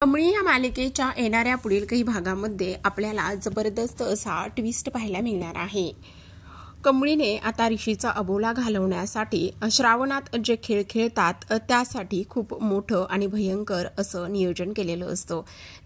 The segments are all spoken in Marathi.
कमळी या मालिकेच्या येणाऱ्या पुढील काही भागामध्ये आपल्याला जबरदस्त असा ट्विस्ट पाहायला मिळणार आहे। कमळीने आता ऋषीचा अबोला घालवण्यासाठी श्रावणात जे खेळ खेळतात त्यासाठी खूप मोठं आणि भयंकर असं नियोजन केलेलं असतं।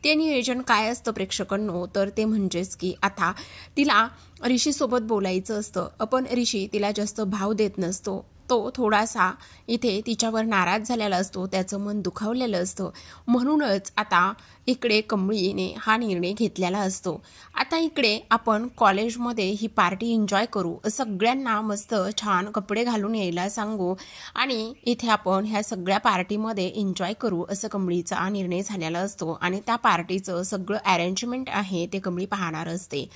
ते नियोजन काय असतं प्रेक्षकांनो, तर ते म्हणजेच की आता तिला ऋषीसोबत बोलायचं असतं, पण ऋषी तिला जास्त भाव देत नसतो। तो थोडासा इथे तिच्यावर नाराज झालेला असतो, त्याचं मन दुखावलेलं असतं। म्हणूनच आता इकडे कमळीने हा निर्णय घेतलेला असतो। आता इकडे आपण कॉलेजमध्ये ही पार्टी एन्जॉय करू, सगळ्यांना मस्त छान कपडे घालून यायला सांगू आणि इथे आपण ह्या सगळ्या पार्टीमध्ये एन्जॉय करू असं कमळीचा निर्णय झालेला असतो। आणि त्या पार्टीचं सगळं अरेंजमेंट आहे ते कमळी पाहणार असते।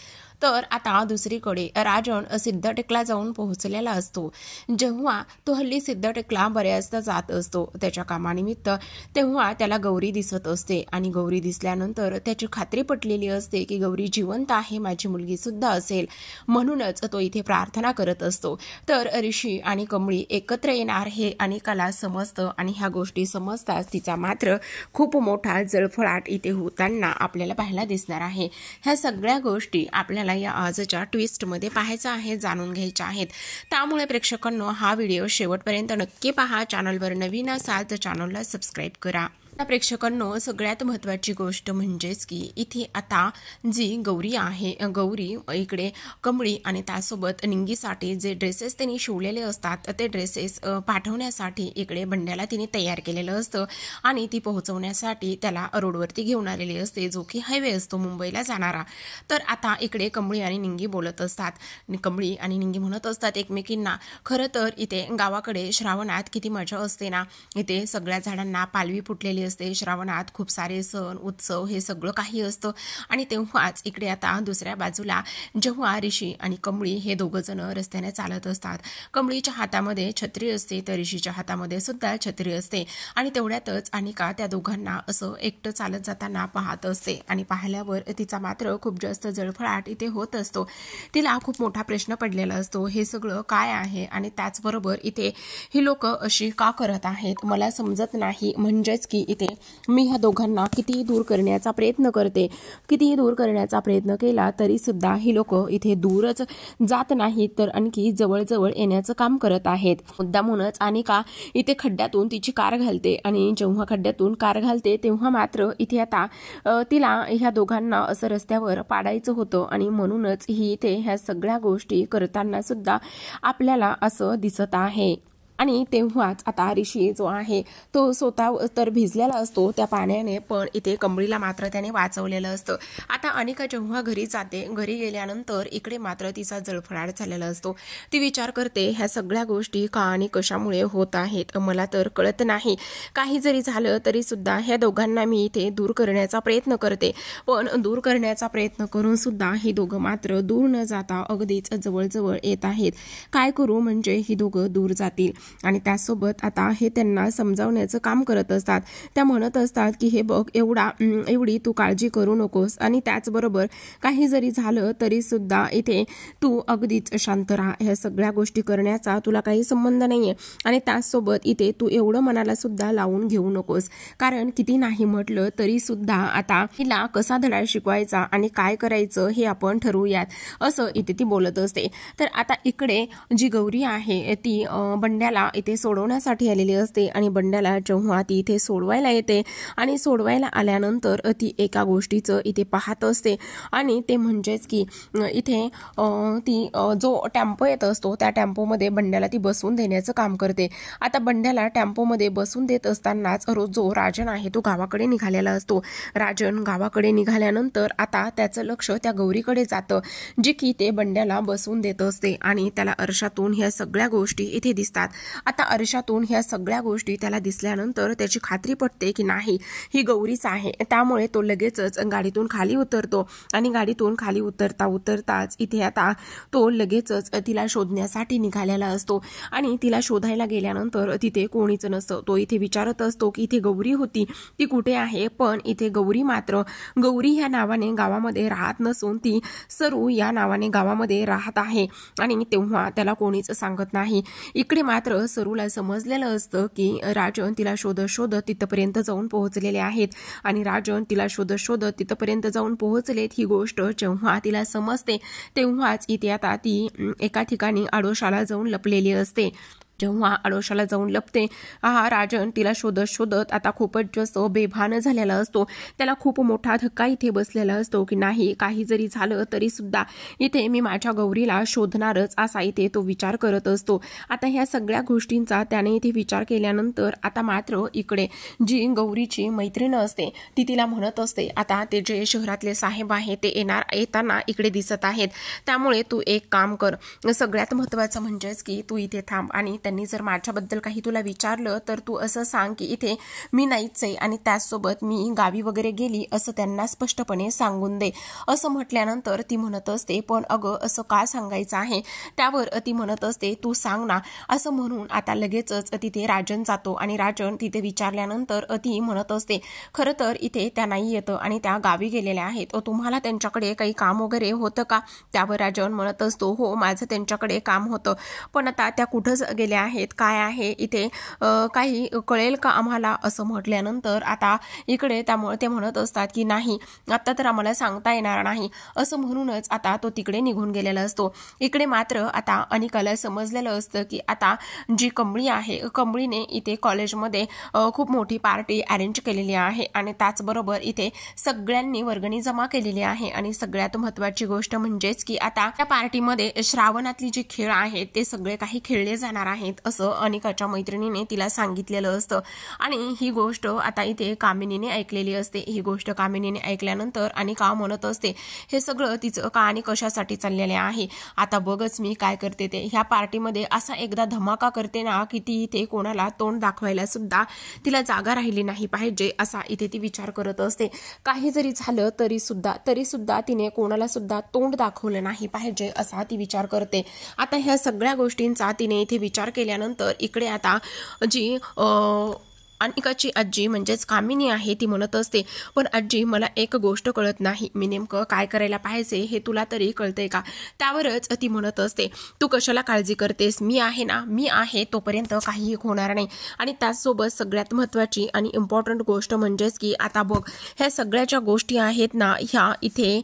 तर आता दुसरीकडे राजन सिद्धटेकला जाऊन पोहोचलेला असतो। जेव्हा तो हल्ली सिद्धटेकला बऱ्याचदा जात असतो त्याच्या कामानिमित्त, तेव्हा त्याला गौरी दिसत असते आणि गौरी दिसल्यानंतर त्याची खात्री पटलेली असते की गौरी जिवंत आहे, माझी मुलगी सुद्धा असेल, म्हणूनच तो इथे प्रार्थना करत असतो। तर ऋषी आणि कमळी एकत्र येणार हे अनेकाला समजतं आणि ह्या गोष्टी समजताच तिचा मात्र खूप मोठा जळफळाट इथे होताना आपल्याला पाहायला दिसणार आहे। ह्या सगळ्या गोष्टी आपल्याला या आजच्या ट्विस्टमध्ये पाहायचं आहे, जाणून घ्यायच्या आहेत। त्यामुळे प्रेक्षकांनो हा व्हिडिओ शेवटपर्यंत नक्की पहा। चॅनलवर नवीन असाल तर चॅनलला सबस्क्राईब करा। प्रेक्षकांनो सगळ्यात महत्त्वाची गोष्ट म्हणजेच की इथे आता जी गौरी आहे, गौरी इकडे कमळी आणि त्यासोबत निंगीसाठी जे ड्रेसेस त्यांनी शिवलेले असतात ते ड्रेसेस पाठवण्यासाठी इकडे बंड्याला तिने तयार केलेलं असतं आणि ती पोहोचवण्यासाठी त्याला रोडवरती घेऊन आलेली असते, जो की हायवे असतो मुंबईला जाणारा। तर आता इकडे कमळी आणि निंगी बोलत असतात, कमळी आणि निंगी म्हणत असतात एकमेकींना, खरं तर इथे गावाकडे श्रावणात किती मजा असते ना, इथे सगळ्या झाडांना पालवी फुटलेली असते, श्रावणात खूप सारे सण उत्सव हे सगळं काही असतं। आणि तेव्हाच इकडे आता दुसऱ्या बाजूला जेव्हा ऋषी आणि कमळी हे दोघं जण रस्त्याने चालत असतात, कमळीच्या हातामध्ये छत्री असते तर ऋषीच्या हातामध्ये सुद्धा छत्री असते आणि तेवढ्यातच अनिका त्या दोघांना असं एकटं चालत जाताना पाहत असते आणि पाहिल्यावर तिचा मात्र खूप जास्त जळफळाट इथे होत असतो। तिला खूप मोठा प्रश्न पडलेला असतो, हे सगळं काय आहे आणि त्याचबरोबर इथे ही लोक अशी का करत आहेत मला समजत नाही। म्हणजेच की इथे मी ह्या दोघांना कितीही दूर करण्याचा प्रयत्न करते, कितीही दूर करण्याचा प्रयत्न केला तरी सुद्धा ही लोक इथे दूरच जात नाहीत, तर आणखी जवळजवळ येण्याचं काम करत आहेत। मुद्दामूनच अनिका इथे खड्ड्यातून तिची कार घालते आणि जेव्हा खड्ड्यातून कार घालते तेव्हा मात्र इथे आता तिला ह्या दोघांना असं रस्त्यावर पाडायचं होतं आणि म्हणूनच ही इथे ह्या सगळ्या गोष्टी करताना सुद्धा आपल्याला असं दिसत आहे। आणि तेव्हाच आता ऋषी जो आहे तो स्वतः तर भिजलेला असतो त्या पाण्याने, पण इथे कमळीला मात्र त्याने वाचवलेलं असतं। आता अनिका जेव्हा घरी जाते, घरी गेल्यानंतर इकडे मात्र तिचा जळफळाट झालेला असतो। ती विचार करते ह्या सगळ्या गोष्टी का आणि कशामुळे होत आहेत मला तर कळत नाही। काही जरी झालं तरी सुद्धा ह्या दोघांना मी इथे दूर करण्याचा प्रयत्न करते, पण दूर करण्याचा प्रयत्न करून सुद्धा ही दोघं मात्र दूर न जाता अगदीच जवळजवळ येत आहेत। काय करू म्हणजे ही दोघं दूर जातील आणि त्यासोबत आता हे त्यांना समजावण्याचं काम करत असतात। त्या म्हणत असतात की हे बघ, एवढी तू काळजी करू नकोस आणि त्याचबरोबर काही जरी झालं तरी सुद्धा इथे तू अगदीच शांत राहा, ह्या सगळ्या गोष्टी करण्याचा तुला काही संबंध नाहीये आणि त्याचसोबत इथे तू एवढं मनाला सुद्धा लावून घेऊ नकोस, कारण किती नाही म्हटलं तरी सुद्धा आता हिला कसा धडा शिकवायचा आणि काय करायचं हे आपण ठरवूयात, असं इथे ती बोलत असते। तर आता इकडे जी गौरी आहे ती बंड्याला इथे सोडवण्यासाठी आलेली असते आणि बंड्याला जेव्हा ती इथे सोडवायला येते आणि सोडवायला आल्यानंतर ती एका गोष्टीचं इथे पाहत असते आणि ते म्हणजेच की इथे ती जो टेम्पो येत असतो त्या टेम्पोमध्ये बंड्याला ती बसवून देण्याचं काम करते। आता बंड्याला टेम्पोमध्ये बसवून देत असतानाच जो राजन आहे तो गावाकडे निघालेला असतो। राजन गावाकडे निघाल्यानंतर आता त्याचं लक्ष त्या गौरीकडे जातं, जी की ते बंड्याला बसवून देत असते आणि त्याला आरशातून ह्या सगळ्या गोष्टी इथे दिसतात। आता आरशातून ह्या सगळ्या गोष्टी त्याला दिसल्यानंतर त्याची खात्री पटते की नाही ही गौरीच आहे। त्यामुळे तो लगेचच गाडीतून खाली उतरतो आणि गाडीतून खाली उतरताच इथे आता तो लगेचच तिला शोधण्यासाठी निघालेला असतो आणि तिला शोधायला गेल्यानंतर तिथे कोणीच नसतं। तो इथे विचारत असतो की इथे गौरी होती ती कुठे आहे, पण इथे गौरी मात्र गौरी ह्या नावाने गावामध्ये राहत नसून ती सरू या नावाने गावामध्ये राहत आहे आणि तेव्हा त्याला कोणीच सांगत नाही। इकडे मात्र मात्र सरूला समजलेलं असतं की राजन तिला शोधत शोधत तिथपर्यंत जाऊन पोहोचलेले आहेत आणि राजन तिला शोधत शोधत तिथपर्यंत जाऊन पोहोचलेत ही गोष्ट जेव्हा तिला समजते तेव्हाच इथे आता ती एका ठिकाणी आडोशाला जाऊन लपलेली असते. जेव्हा आडोशाला जाऊन लपते हा राजन तिला शोधत शोधत आता खूपच जास्त बेभान झालेला असतो. त्याला खूप मोठा धक्का इथे बसलेला असतो की नाही, काही जरी झालं तरी सुद्धा इथे मी माझ्या गौरीला शोधणारच असा इथे तो विचार करत असतो. आता ह्या सगळ्या गोष्टींचा त्याने इथे विचार केल्यानंतर आता मात्र इकडे जी गौरीची मैत्रीण असते ती तिला म्हणत असते आता ते जे शहरातले साहेब आहे ते येताना इकडे दिसत आहेत, त्यामुळे तू एक काम कर, सगळ्यात महत्त्वाचं म्हणजेच की तू इथे थांब आणि त्यांनी जर माझ्याबद्दल काही तुला विचारलं तर तू असं सांग की इथे मी नाहीच आहे आणि त्याचसोबत मी गावी वगैरे गेली असं त्यांना स्पष्टपणे सांगून दे. असं म्हटल्यानंतर ती म्हणत असते पण अगं असं का सांगायचं आहे. त्यावर ती म्हणत असते तू सांग ना. असं म्हणून आता लगेचच तिथे राजन जातो आणि राजन तिथे विचारल्यानंतर ती म्हणत असते खरं तर इथे त्या नाही येतं आणि त्या गावी गेलेल्या आहेत, तुम्हाला त्यांच्याकडे काही काम वगैरे होतं का. त्यावर राजन म्हणत असतो हो माझं त्यांच्याकडे काम होतं, पण आता त्या कुठंच गेल्या आहेत, काय आहे इथे काही कळेल का आम्हाला. असं म्हटल्यानंतर आता इकडे त्यामुळे ते म्हणत असतात की नाही आता तर आम्हाला सांगता येणार नाही. असं म्हणूनच आता तो तिकडे निघून गेलेला असतो. इकडे मात्र आता अनिकाला समजलेलं असतं की आता जी कमळी आहे, कमळीने इथे कॉलेजमध्ये खूप मोठी पार्टी अरेंज केलेली आहे आणि त्याचबरोबर इथे सगळ्यांनी वर्गणी जमा केलेली आहे आणि सगळ्यात महत्त्वाची गोष्ट म्हणजेच की आता त्या पार्टीमध्ये श्रावणातली जी खेळ आहेत ते सगळे काही खेळले जाणार आहेत असं अनिकाच्या मैत्रिणीने तिला सांगितलेलं असतं. आणि ही गोष्ट आता इथे कामिनीने ऐकलेली असते. ही गोष्ट कामिनीने ऐकल्यानंतर अनिका म्हणत असते हे सगळं तिचं का आणि कशासाठी चाललेले आहे. आता बघच मी काय करते ते, ह्या पार्टीमध्ये असा एकदा धमाका करते ना की ती इथे कोणाला तोंड दाखवायला सुद्धा तिला जागा राहिली नाही पाहिजे असा इथे ती विचार करत असते. काही जरी झालं तरी सुद्धा तिने कोणाला सुद्धा तोंड दाखवलं नाही पाहिजे असा ती विचार करते. आता ह्या सगळ्या गोष्टींचा तिने इथे विचार केल्यानंतर इकडे आता जी अनिकाची आजी म्हणजेच कामिनी आहे ती म्हणत असते पण आजी मला एक गोष्ट कळत नाही, मी नेमकं काय करायला पाहिजे हे तुला तरी कळतंय का. त्यावरच ती म्हणत असते तू कशाला काळजी करतेस, मी आहे ना, मी आहे तोपर्यंत काहीही होणार नाही. आणि त्याचसोबत सगळ्यात महत्त्वाची आणि इम्पॉर्टंट गोष्ट म्हणजेच की आता बघ ह्या सगळ्या ज्या गोष्टी आहेत ना ह्या इथे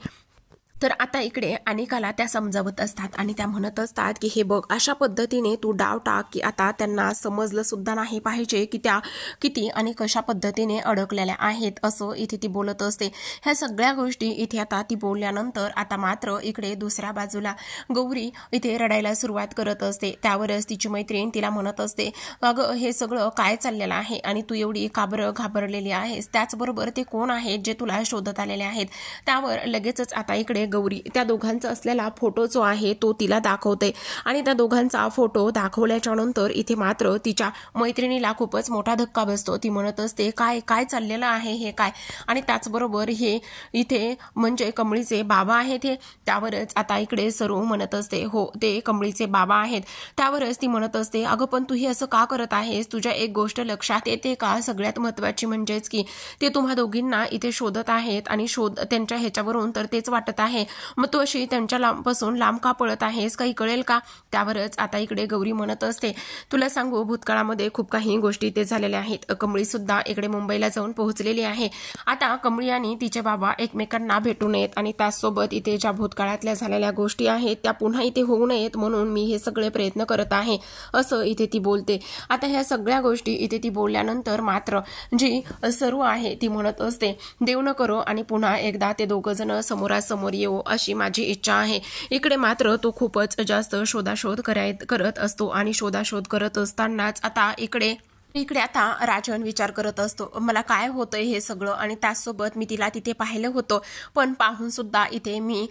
तर आता इकडे अनिकाला त्या समजावत असतात आणि त्या म्हणत असतात की हे बघ अशा पद्धतीने तू डाव टाक की आता त्यांना समजलं सुद्धा नाही पाहिजे की त्या किती आणि कशा पद्धतीने अडकलेल्या आहेत असं इथे ती बोलत असते. ह्या सगळ्या गोष्टी इथे आता ती बोलल्यानंतर आता मात्र इकडे दुसऱ्या बाजूला गौरी इथे रडायला सुरुवात करत असते. त्यावरच तिची मैत्रीण तिला म्हणत असते अगं हे सगळं काय चाललेलं आहे आणि तू एवढी घाबरलेली आहेस, त्याचबरोबर ते कोण आहेत जे तुला शोधत आलेले आहेत. त्यावर लगेचच आता इकडे गौरी त्या दोघांचा असलेला फोटो जो आहे तो तिला दाखवते आणि त्या दोघांचा फोटो दाखवल्याच्या नंतर इथे मात्र तिच्या मैत्रिणीला खूपच मोठा धक्का बसतो. ती म्हणत असते काय काय चाललेलं आहे हे काय. आणि त्याचबरोबर हे इथे म्हणजे कमळीचे बाबा आहेत हे. त्यावरच आता इकडे सरू म्हणत असते हो ते कमळीचे बाबा आहेत. त्यावरच ती म्हणत असते अगं पण तू हे असं का करत आहेस, तुझ्या एक गोष्ट लक्षात येते का, सगळ्यात महत्त्वाची म्हणजेच की ते तुम्हा दोघींना इथे शोधत आहेत आणि त्यांच्या ह्याच्यावरून तर तेच वाटत आहे मग तू अशी त्यांच्या पासून लांब का पळत आहेस, काही कळेल का. त्यावरच आता इकडे गौरी म्हणत असते तुला सांगू भूतकाळामध्ये खूप काही गोष्टी ते झालेल्या आहेत. कमळी सुद्धा इकडे मुंबईला जाऊन पोहोचलेली आहे. आता कमळी आणि तिचे बाबा एकमेकांना भेटून येत आणि त्याचसोबत इथे ज्या भूतकाळातल्या झालेल्या गोष्टी आहेत त्या पुन्हा इथे होऊ नयेत म्हणून मी हे सगळे प्रयत्न करत आहे असं इथे ती बोलते. आता ह्या सगळ्या गोष्टी इथे ती बोलल्यानंतर मात्र जी सरू आहे ती म्हणत असते देव न करो आणि पुन्हा एकदा ते दोघं जण समोरासमोर येऊ अशी माझी इच्छा आहे. इकडे मात्र तो खूपच जास्त शोधाशोध करत असतो आणि शोधाशोध करत असतानाच आता इकडे आता राजन विचार करत असतो मला काय होतंय हे सगळं आणि त्याचसोबत मी तिला तिथे पाहिलं होतं पण पाहून सुद्धा इथे मी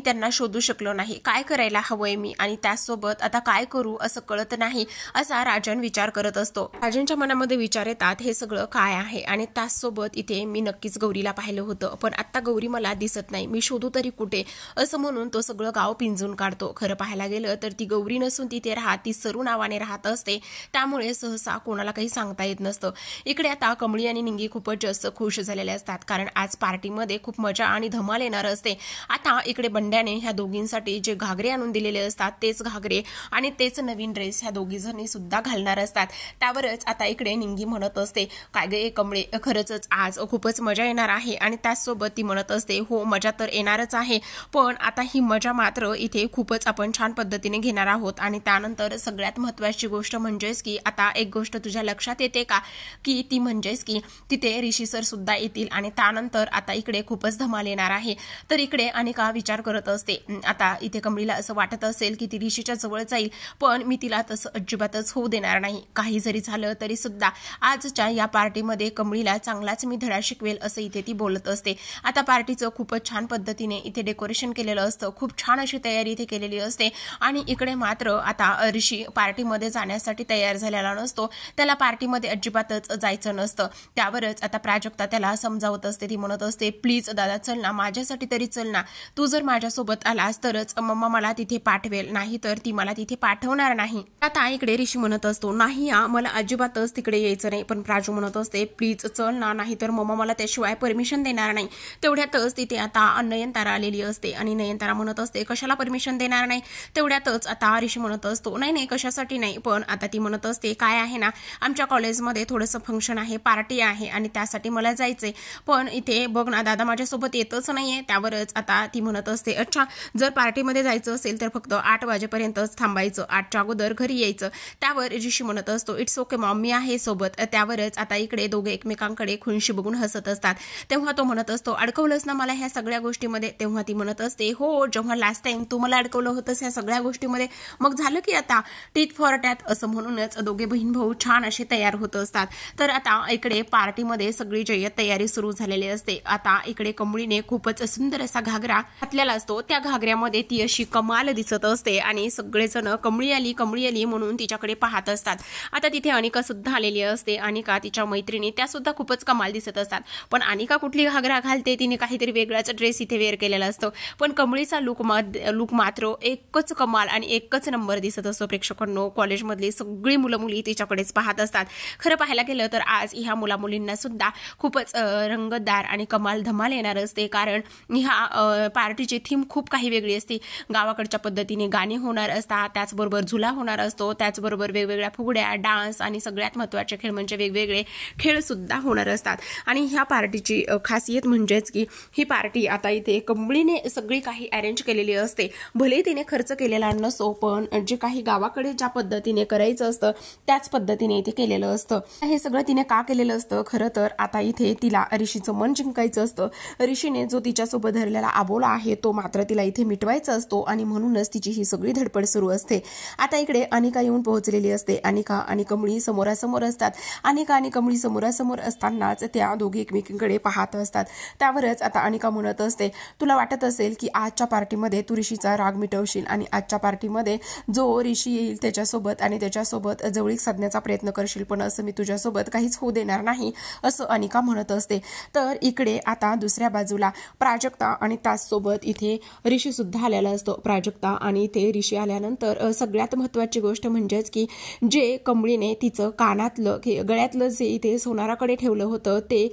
त्यांना शोधू शकलो नाही, काय करायला हवंय मी आणि त्याचसोबत आता काय करू असं कळत नाही असा राजन विचार करत असतो. राजनच्या मनामध्ये विचार येतात हे सगळं काय आहे आणि त्याचसोबत इथे मी नक्कीच गौरीला पाहिलं होतं पण आता गौरी मला दिसत नाही, मी शोधू तरी कुठे असं म्हणून तो सगळं गाव पिंजून काढतो. खरं पाहायला गेलं तर ती गौरी नसून तिथे ती सरू नावाने राहत असते. त्यामुळे सहसा सहसा कोणाला काही सांगता येत नसतं। इकडे आता कमळी आणि निंगी खूपच जास्त खुश झालेले असतात, कारण आज पार्टीमध्ये खूप मजा आणि धमाल येणार असते। आता इकडे बंड्याने ह्या दोघींसाठी जे घागरे आणून दिलेले असतात तेच घागरे आणि तेच नवीन ड्रेस ह्या दोघी जणी सुद्धा घालणार असतात। त्यावरच आता इकडे निंगी म्हणत असते, काय गे कमळे, खरंच आज खूपच मजा येणार आहे। आणि त्याचसोबत ती म्हणत असते, हो मजा तर येणारच आहे, पण आता ही मजा मात्र इथे खूपच आपण छान पद्धतीने घेणार आहोत। आणि त्यानंतर सगळ्यात महत्त्वाची गोष्ट म्हणजेच की आता एक गोष्ट तुझ्या लक्षात येते का, की ती म्हणजेच की तिथे ऋषी सर सुद्धा येतील आणि त्यानंतर आता इकडे खूपच धमाल येणार आहे। तर इकडे अनिका विचार करत असते, आता इथे कमळीला असं वाटत असेल की ती ऋषीच्या जवळ जाईल, पण मी तिला तसं अजिबातच होऊ देणार नाही। काही जरी झालं तरी सुद्धा आजच्या या पार्टीमध्ये कमळीला चांगलाच मी धडा शिकवेल असं इथे ती बोलत असते। आता पार्टीचं खूपच छान पद्धतीने इथे डेकोरेशन केलेलं असतं, खूप छान अशी तयारी इथे केलेली असते। आणि इकडे मात्र आता ऋषी पार्टीमध्ये जाण्यासाठी तयार झालेला नसतो, त्याला पार्टीमध्ये अजिबातच जायचं नसतं। त्यावरच आता प्राजक्ता त्याला समजावत असते, ती म्हणत असते, प्लीज दादा चल ना, माझ्यासाठी तरी चल ना, तू जर माझ्यासोबत आलास तरच मम्मा मला तिथे पाठवेल, नाही तर ती मला तिथे पाठवणार नाही। आता इकडे ऋषी म्हणत असतो, नाही मला अजिबातच तिकडे यायचं नाही, पण प्राजू म्हणत असते, प्लीज चल ना, नाही तर मम्मा मला त्याशिवाय परमिशन देणार नाही। तेवढ्यातच तिथे आता नयनतारा आलेली असते आणि नयनतारा म्हणत असते, कशाला परमिशन देणार नाही। तेवढ्यातच आता ऋषी म्हणत असतो, नाही नाही कशासाठी नाही, पण आता ती म्हणत असते, काय आहे ना, आमच्या कॉलेजमध्ये थोडंसं फंक्शन आहे, पार्टी आहे आणि त्यासाठी मला जायचंय, पण इथे बघ ना दादा माझ्यासोबत येतच नाहीये। त्यावरच आता ती म्हणत असते, अच्छा जर पार्टीमध्ये जायचं असेल तर फक्त 8 वाजेपर्यंतच थांबायचं, 8च्या अगोदर घरी यायचं। त्यावर ऋषी म्हणत असतो, इट्स ओके मॉम, मी आहे सोबत। त्यावरच आता इकडे दोघे एकमेकांकडे खुनशी बघून हसत असतात। तेव्हा तो म्हणत असतो, अडकवलंस ना मला ह्या सगळ्या गोष्टीमध्ये। तेव्हा ती म्हणत असते, हो जेव्हा लास्ट टाइम तू मला अडकवलं होतंस ह्या सगळ्या गोष्टीमध्ये, मग झालं की आता टीथ फॉर टॅथ, असं म्हणूनच दोघे बहीण भाऊ छान असे तयार होत असतात। तर आता इकडे पार्टीमध्ये सगळी जय्यत तयारी सुरू झालेली असते। आता इकडे कमळीने खूपच सुंदर असा घागरा घातलेला असतो, त्या घागऱ्यामध्ये ती अशी कमाल दिसत असते आणि सगळेजण कमळी आली म्हणून तिच्याकडे पाहत असतात। आता तिथे अनिका सुद्धा आलेली असते, अनिका तिच्या मैत्रिणी त्या सुद्धा खूपच कमाल दिसत असतात, पण अनिका कुठली घागरा घालते, तिने काहीतरी वेगळाच ड्रेस इथे वेअर केलेला असतो, पण कमळीचा लुक मात्र एकच कमाल आणि एकच नंबर दिसत असतो। प्रेक्षकांनो, कॉलेजमधली सगळी मुलं मुली तिच्याकडेच पाहत असतात। खरं पाहायला गेलं तर आज ह्या मुला मुलींना सुद्धा खूपच रंगतदार आणि कमाल धमाल येणार असते, कारण ह्या पार्टीची थीम खूप काही वेगळी असते। गावाकडच्या पद्धतीने गाणी होणार असतात, त्याचबरोबर झुला होणार असतो, त्याचबरोबर वेगवेगळ्या फुगड्या, डान्स आणि सगळ्यात महत्त्वाचे खेळ म्हणजे वेगवेगळे खेळ सुद्धा होणार असतात। आणि ह्या पार्टीची खासियत म्हणजेच की ही पार्टी आता इथे कमळीने सगळी काही अरेंज केलेली असते। भले तिने खर्च केलेला नसतो, पण जे काही गावाकडे ज्या पद्धतीने करायचं असतं त्याच पद्धतीने इथे केलेलं असतं। हे सगळं तिने का केलेलं असतं, खरं तर आता इथे तिला ऋषीचं मन जिंकायचं असतं। ऋषीने जो तिच्यासोबत धरलेला आबोला आहे तो मात्र तिला इथे मिटवायचा असतो आणि म्हणूनच तिची ही सगळी धडपड सुरू असते। आता इकडे अनिका येऊन पोहोचलेली असते। अनिका आणि कमळी समोरासमोर असतात। अनिका आणि कमळी समोरासमोर असतानाच त्या दोघी एकमेकींकडे पाहत असतात। त्यावरच आता अनिका म्हणत असते, तुला वाटत असेल की आजच्या पार्टीमध्ये तू ऋषीचा राग मिटवशील आणि आजच्या पार्टीमध्ये जो ऋषी येईल त्याच्यासोबत आणि त्याच्यासोबत जवळीक साधण्याचा प्रयत्न करशील, पण असं मी तुझ्यासोबत काहीच होऊ देणार नाही, असं अनिका म्हणत असते। तर इकडे आता दुसऱ्या बाजूला प्राजक्ता आणि त्याचसोबत इथे ऋषी सुद्धा आलेला असतो। प्राजक्ता आणि इथे ऋषी आल्यानंतर सगळ्यात महत्त्वाची गोष्ट म्हणजेच की जे कमळीने तिचं कानातलं गळ्यातलं जे इथे सोनाराकडे ठेवलं होतं ते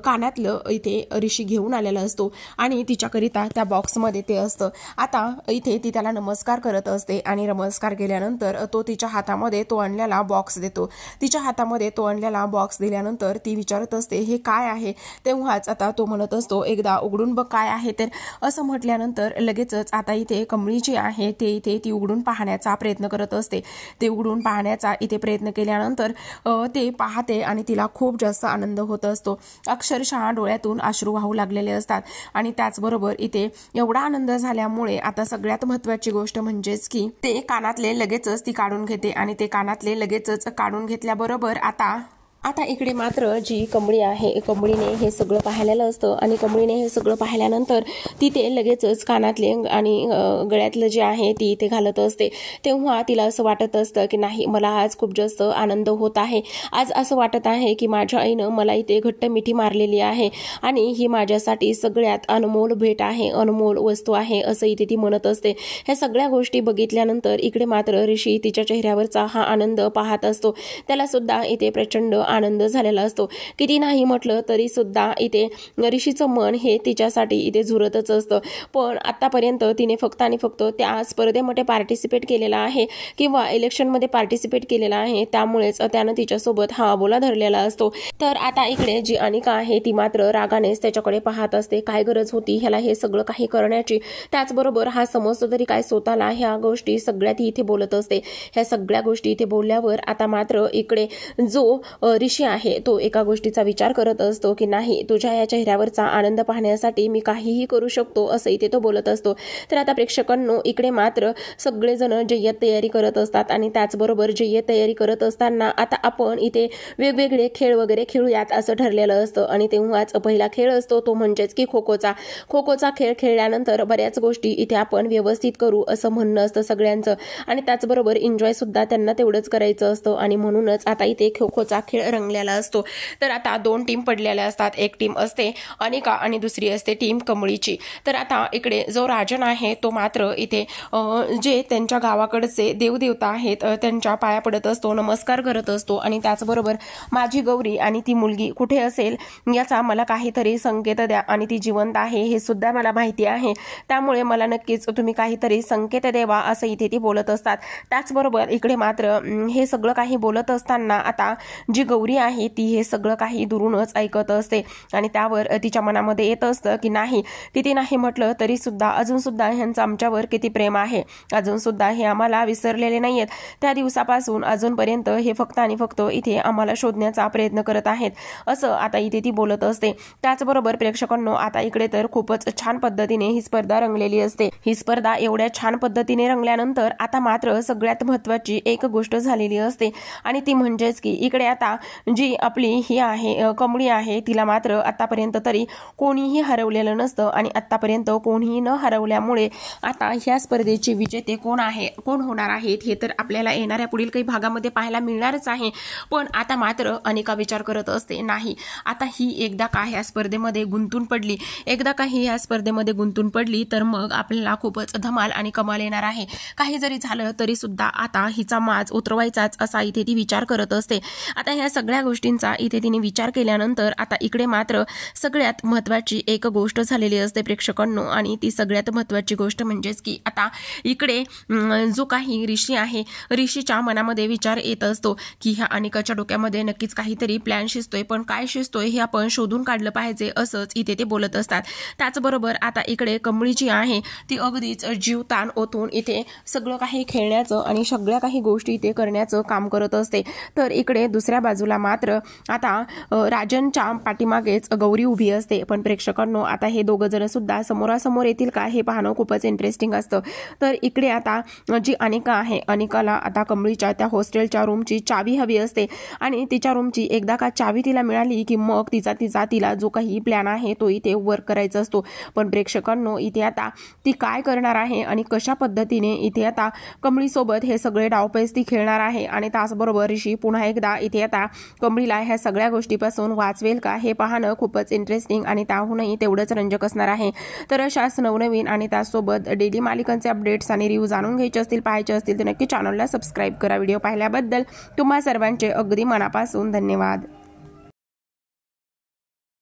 कानातलं इथे ऋषी घेऊन आलेला असतो आणि तिच्याकरिता त्या बॉक्समध्ये ते असतं। आता इथे ती त्याला नमस्कार करत असते आणि नमस्कार केल्यानंतर तो तिच्या हातामध्ये तो आणलेला बॉक्स देतो। तिच्या हातामध्ये तो आणलेला बॉक्स दिल्यानंतर ती विचारत असते, हे काय आहे। तेव्हाच आता तो म्हणत असतो, एकदा उघडून बघ काय आहे तर, असं म्हटल्यानंतर लगेचच आता इथे कमळी जी आहे ते इथे ती उघडून पाहण्याचा प्रयत्न करत असते। ते उघडून पाहण्याचा इथे प्रयत्न केल्यानंतर ते पाहते आणि तिला खूप जास्त आनंद होत असतो। अक्षरशः डोळ्यातून अश्रू वाहू लागलेले असतात आणि त्याचबरोबर इथे एवढा आनंद झाल्यामुळे आता सगळ्यात महत्त्वाची गोष्ट म्हणजेच की ते कानातले लगेचच ती काढून घेते आणि ते कानातले लगेचच काढून घेतल्याबरोबर आता आता इकडे मात्र जी कमळी आहे, कमळीने हे सगळं पाहिलेलं असतं आणि कमळीने हे सगळं पाहिल्यानंतर ती ते लगेचच कानातले आणि गळ्यातलं जे आहे ती इथे घालत असते. तेव्हा तिला असं वाटत असतं की नाही, मला आज खूप जास्त आनंद होत आहे. आज असं वाटत आहे की माझ्या आईनं मला इथे घट्ट मिठी मारलेली आहे आणि ही माझ्यासाठी सगळ्यात अनमोल भेट आहे, अनमोल वस्तू आहे, असं इथे ती म्हणत असते. ह्या सगळ्या गोष्टी बघितल्यानंतर इकडे मात्र ऋषी तिच्या चेहऱ्यावरचा हा आनंद पाहत असतो. त्याला सुद्धा इथे प्रचंड आनंद झालेला असतो. किती नाही म्हटलं तरी सुद्धा इथे ऋषीचं मन हे तिच्यासाठी इथे झुरतच असतं. पण आतापर्यंत तिने फक्त आणि फक्त त्या स्पर्धेमध्ये पार्टिसिपेट केलेला आहे किंवा इलेक्शनमध्ये पार्टिसिपेट केलेला आहे, त्यामुळेच त्यानं तिच्यासोबत हा बोला धरलेला असतो. तर आता इकडे जी अनिका आहे ती मात्र रागानेच त्याच्याकडे पाहत असते. काय गरज होती ह्याला हे सगळं काही करण्याची. त्याचबरोबर हा समजतो तरी काय स्वतःला ह्या गोष्टी सगळ्या ती इथे बोलत असते. ह्या सगळ्या गोष्टी इथे बोलल्यावर आता मात्र इकडे जो ऋषी आहे तो एका गोष्टीचा विचार करत असतो की नाही, तुझ्या या चेहऱ्यावरचा आनंद पाहण्यासाठी मी काहीही करू शकतो, असं इथे तो बोलत असतो. तर आता प्रेक्षकांनो इकडे मात्र सगळेजण जय्यत तयारी करत असतात आणि त्याचबरोबर जय्यत तयारी करत असताना आता आपण इथे वेगवेगळे खेळ वगैरे खेळूयात असं ठरलेलं असतं. आणि तेव्हाच पहिला खेळ असतो तो म्हणजेच की खो-खोचा खेळ खेळल्यानंतर बऱ्याच गोष्टी इथे आपण व्यवस्थित करू असं म्हणणं असतं सगळ्यांचं आणि त्याचबरोबर एन्जॉय सुद्धा त्यांना तेवढंच करायचं असतं आणि म्हणूनच आता इथे खो-खोचा खेळ रंगलेला असतो. तर आता 2 टीम पडलेल्या असतात. एक टीम असते अनिका आणि दुसरी असते टीम कमळीची. तर आता इकडे जो राजन आहे तो मात्र इथे जे त्यांच्या गावाकडचे देवदेवता आहेत त्यांच्या पाया पडत असतो, नमस्कार करत असतो आणि त्याचबरोबर माझी गौरी आणि ती मुलगी कुठे असेल याचा मला काहीतरी संकेत द्या आणि ती जिवंत आहे हे सुद्धा मला माहिती आहे, त्यामुळे मला नक्कीच तुम्ही काहीतरी संकेत द्यावा असं इथे ती बोलत असतात. त्याचबरोबर इकडे मात्र हे सगळं काही बोलत असताना आता जी गौरी आहे ती हे सगळं काही दुरूनच ऐकत असते आणि त्यावर तिच्या मनामध्ये येत असतं की नाही, किती नाही म्हटलं तरी सुद्धा अजून सुद्धा ह्यांचं आमच्यावर किती प्रेम आहे, अजून सुद्धा हे आम्हाला विसरलेले नाहीयेत. त्या दिवसापासून अजूनपर्यंत हे फक्त आणि फक्त इथे आम्हाला शोधण्याचा प्रयत्न करत आहेत, असं आता इथे ती बोलत असते. त्याचबरोबर प्रेक्षकांनो आता इकडे तर खूपच छान पद्धतीने ही स्पर्धा रंगलेली असते. ही स्पर्धा एवढ्या छान पद्धतीने रंगल्यानंतर आता मात्र सगळ्यात महत्त्वाची एक गोष्ट झालेली असते आणि ती म्हणजेच की इकडे आता जी आपली ही आहे कमळी आहे तिला मात्र आतापर्यंत तरी कोणीही हरवलेलं नसतं आणि आतापर्यंत कोणीही न हरवल्यामुळे आता ह्या स्पर्धेचे विजेते कोण होणार आहेत हे तर आपल्याला येणाऱ्या पुढील काही भागामध्ये पाहायला मिळणारच आहे. पण आता मात्र अनिका विचार करत असते, नाही आता ही एकदा का ह्या स्पर्धेमध्ये गुंतून पडली तर मग आपल्याला खूपच धमाल आणि कमाल येणार आहे. काही जरी झालं तरी सुद्धा आता हिचा माज उतरवायचाच असा इथे ती विचार करत असते. आता ह्या सगळ्या गोष्टींचा इथे तिने विचार केल्यानंतर आता इकडे मात्र सगळ्यात महत्त्वाची एक गोष्ट झालेली असते प्रेक्षकांनो आणि ती सगळ्यात महत्त्वाची गोष्ट म्हणजेच की आता इकडे जो काही ऋषी आहे, ऋषीच्या मनामध्ये विचार येत असतो की ह्या अनिकाच्या डोक्यामध्ये नक्कीच काहीतरी प्लॅन शिजतोय, पण काय शिजतोय हे आपण शोधून काढलं पाहिजे असंच इथे ते बोलत असतात. त्याचबरोबर आता इकडे कमळी जी आहे ती अगदीच जीव ताण ओतून इथे सगळं काही खेळण्याचं आणि सगळ्या काही गोष्टी इथे करण्याचं काम करत असते. तर इकडे दुसऱ्या बाजूला मात्र आता राजनच्या पाठीमागेच गौरी उभी असते. पण प्रेक्षकांनो आता हे दोघं जण सुद्धा समोरासमोर येतील का हे पाहणं खूपच इंटरेस्टिंग असतं. तर इकडे आता जी अनिका आहे, अनिकाला आता कमळीच्या त्या हॉस्टेलच्या रूमची चावी हवी असते आणि तिच्या रूमची एकदा का चावी तिला मिळाली की मग तिला जो काही प्लॅन आहे तो इथे वर्क करायचा असतो. पण प्रेक्षकांनो इथे आता ती काय करणार आहे आणि कशा पद्धतीने इथे आता कमळीसोबत हे सगळे डावपेच ती खेळणार आहे आणि त्याचबरोबर ऋषी पुन्हा एकदा इथे आता कमळीला ह्या सगळ्या गोष्टीपासून वाचवेल का हे पाहणं खूपच इंटरेस्टिंग आणि त्याहूनही तेवढंच रंजक असणार आहे. तर अशाच नवनवीन आणि त्याचसोबत डेली मालिकांचे अपडेट्स आणि रिव्ह्यू जाणून घ्यायचे असतील, पाहायचे असतील तर नक्की चॅनलला सबस्क्राईब करा. व्हिडिओ पाहिल्याबद्दल तुम्हा सर्वांचे अगदी मनापासून धन्यवाद.